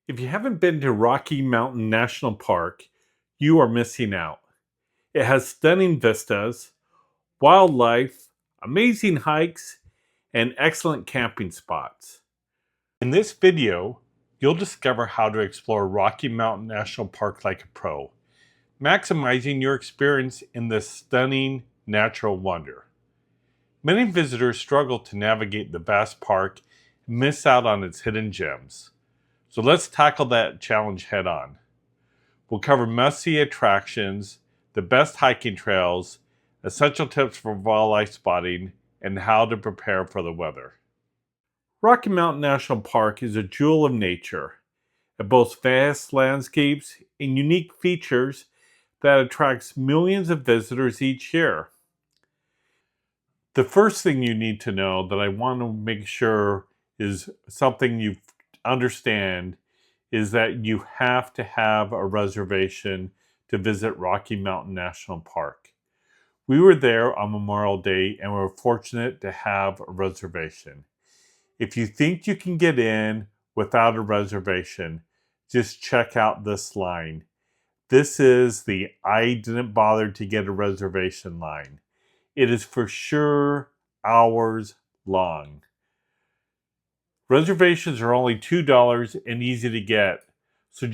If you haven't been to Rocky Mountain National Park, you are missing out. It has stunning vistas, wildlife, amazing hikes, and excellent camping spots. In this video, you'll discover how to explore Rocky Mountain National Park like a pro, maximizing your experience in this stunning natural wonder. Many visitors struggle to navigate the vast park and miss out on its hidden gems. So let's tackle that challenge head on. We'll cover must-see attractions, the best hiking trails, essential tips for wildlife spotting, and how to prepare for the weather. Rocky Mountain National Park is a jewel of nature. It boasts vast landscapes and unique features that attracts millions of visitors each year. The first thing you need to know that I want to make sure is something you understand is that you have to have a reservation to visit Rocky Mountain National Park. We were there on Memorial Day and were fortunate to have a reservation. If you think you can get in without a reservation, just check out this line. This is the I didn't bother to get a reservation line. It is for sure hours long. Reservations are only $2 and easy to get, so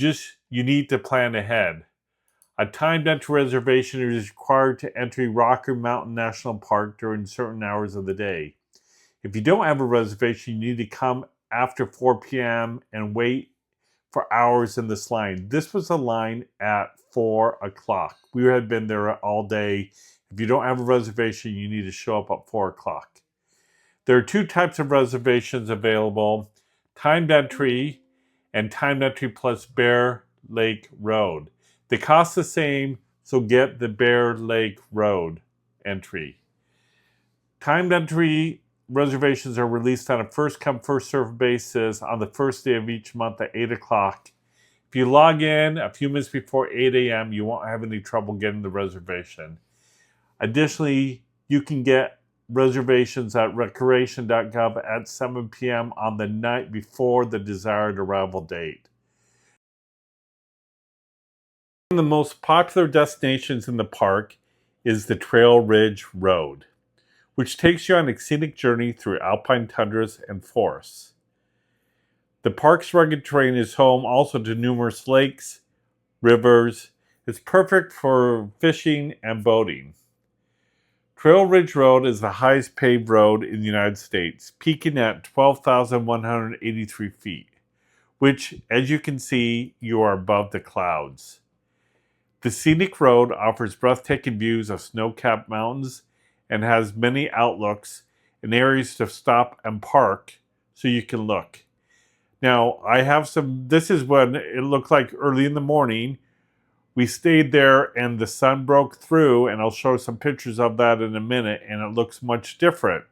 you need to plan ahead. A timed entry reservation is required to enter Rocky Mountain National Park during certain hours of the day. If you don't have a reservation, you need to come after 4 p.m. and wait for hours in this line. This was a line at 4 o'clock. We had been there all day. If you don't have a reservation, you need to show up at 4 o'clock. There are two types of reservations available, timed entry and timed entry plus Bear Lake Road. They cost the same, so get the Bear Lake Road entry. Timed entry reservations are released on a first-come, first-served basis on the first day of each month at 8 o'clock. If you log in a few minutes before 8 a.m., you won't have any trouble getting the reservation. Additionally, you can get reservations at recreation.gov at 7 p.m. on the night before the desired arrival date. One of the most popular destinations in the park is the Trail Ridge Road, which takes you on a scenic journey through alpine tundras and forests. The park's rugged terrain is home also to numerous lakes, rivers. It's perfect for fishing and boating. Trail Ridge Road is the highest paved road in the United States, peaking at 12,183 feet, which, as you can see, you are above the clouds. The scenic road offers breathtaking views of snow-capped mountains and has many outlooks and areas to stop and park so you can look. Now, this is when it looked like early in the morning. We stayed there and the sun broke through, and I'll show some pictures of that in a minute, and it looks much different.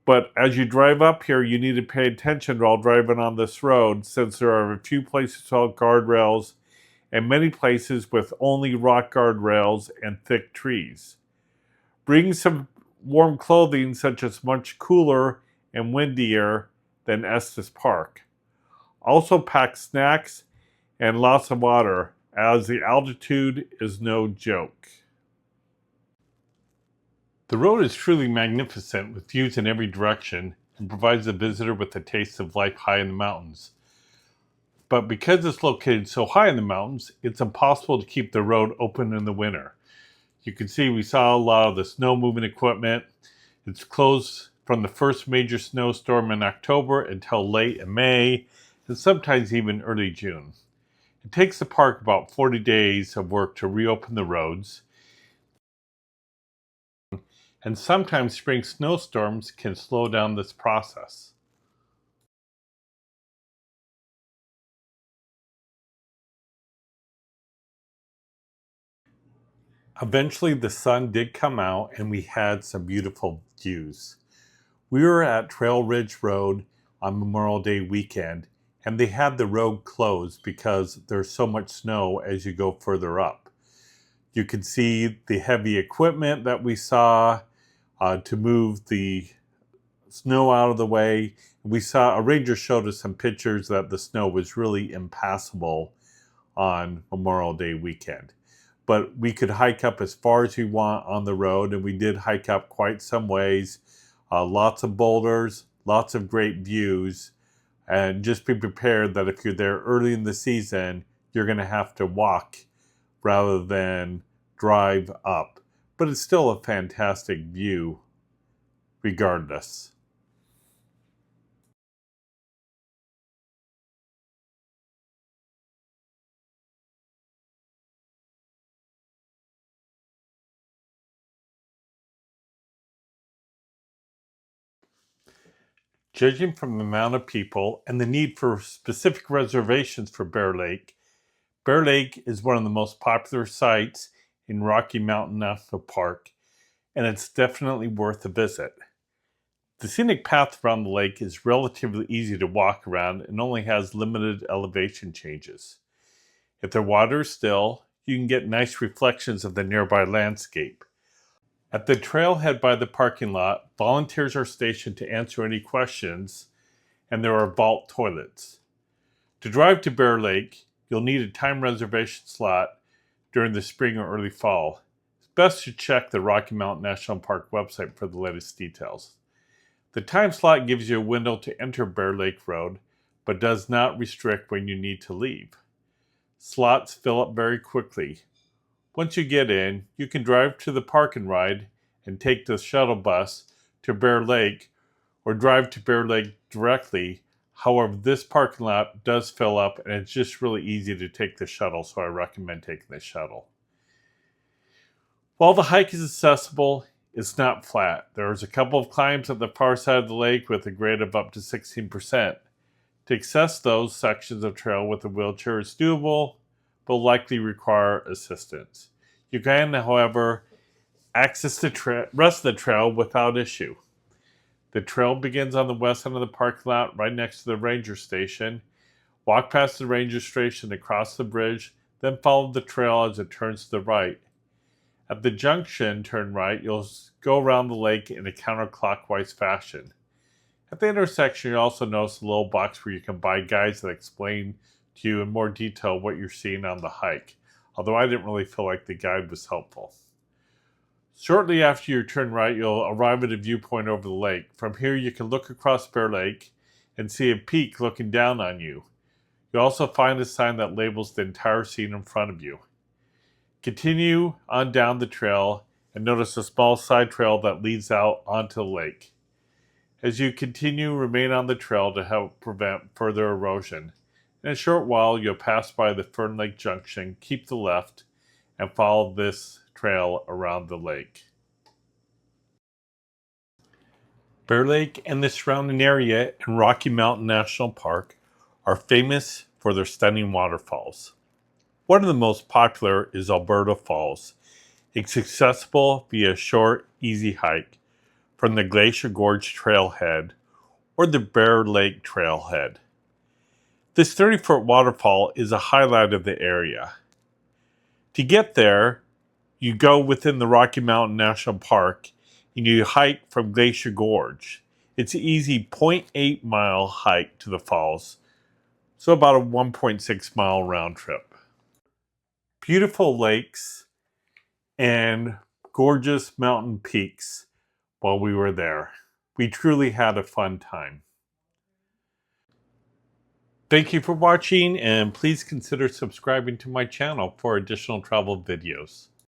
But as you drive up here, you need to pay attention while driving on this road, since there are a few places without guardrails and many places with only rock guardrails and thick trees. Bring some warm clothing, such as much cooler and windier than Estes Park. Also pack snacks and lots of water, as the altitude is no joke. The road is truly magnificent with views in every direction and provides the visitor with a taste of life high in the mountains. But because it's located so high in the mountains, it's impossible to keep the road open in the winter. You can see we saw a lot of the snow moving equipment. It's closed from the first major snowstorm in October until late in May, and sometimes even early June. It takes the park about 40 days of work to reopen the roads, and sometimes spring snowstorms can slow down this process. Eventually the sun did come out and we had some beautiful views. We were at Trail Ridge Road on Memorial Day weekend, and they had the road closed because there's so much snow as you go further up. You can see the heavy equipment that we saw to move the snow out of the way, We saw a ranger showed us some pictures that the snow was really impassable on Memorial Day weekend. But we could hike up as far as we want on the road, and we did hike up quite some ways. Lots of boulders, lots of great views, and just be prepared that if you're there early in the season, you're going to have to walk rather than drive up. But it's still a fantastic view regardless. Judging from the amount of people and the need for specific reservations for Bear Lake is one of the most popular sites in Rocky Mountain National Park, and it's definitely worth a visit. The scenic path around the lake is relatively easy to walk around and only has limited elevation changes. If the water is still, you can get nice reflections of the nearby landscape. At the trailhead by the parking lot, volunteers are stationed to answer any questions, and there are vault toilets. To drive to Bear Lake, you'll need a time reservation slot during the spring or early fall. It's best to check the Rocky Mountain National Park website for the latest details. The time slot gives you a window to enter Bear Lake Road, but does not restrict when you need to leave. Slots fill up very quickly. Once you get in, you can drive to the park and ride and take the shuttle bus to Bear Lake or drive to Bear Lake directly. However, this parking lot does fill up and it's just really easy to take the shuttle, so I recommend taking the shuttle. While the hike is accessible, it's not flat. There's a couple of climbs at the far side of the lake with a grade of up to 16%. To access those sections of trail with a wheelchair is doable, but will likely require assistance. You can, however, access the rest of the trail without issue. The trail begins on the west end of the parking lot right next to the ranger station. Walk past the ranger station across the bridge, then follow the trail as it turns to the right. At the junction, turn right. You'll go around the lake in a counterclockwise fashion. At the intersection, you'll also notice a little box where you can buy guides that explain to you in more detail what you're seeing on the hike, although I didn't really feel like the guide was helpful. Shortly after you turn right, you'll arrive at a viewpoint over the lake. From here, you can look across Bear Lake and see a peak looking down on you. You'll also find a sign that labels the entire scene in front of you. Continue on down the trail and notice a small side trail that leads out onto the lake. As you continue, remain on the trail to help prevent further erosion. In a short while, you'll pass by the Fern Lake Junction, keep the left, and follow this trail around the lake. Bear Lake and the surrounding area in Rocky Mountain National Park are famous for their stunning waterfalls. One of the most popular is Alberta Falls. It's accessible via a short, easy hike from the Glacier Gorge Trailhead or the Bear Lake Trailhead. This 30-foot waterfall is a highlight of the area. To get there, you go within the Rocky Mountain National Park and you hike from Glacier Gorge. It's an easy 0.8 mile hike to the falls, so about a 1.6 mile round trip. Beautiful lakes and gorgeous mountain peaks while we were there. We truly had a fun time. Thank you for watching, and please consider subscribing to my channel for additional travel videos.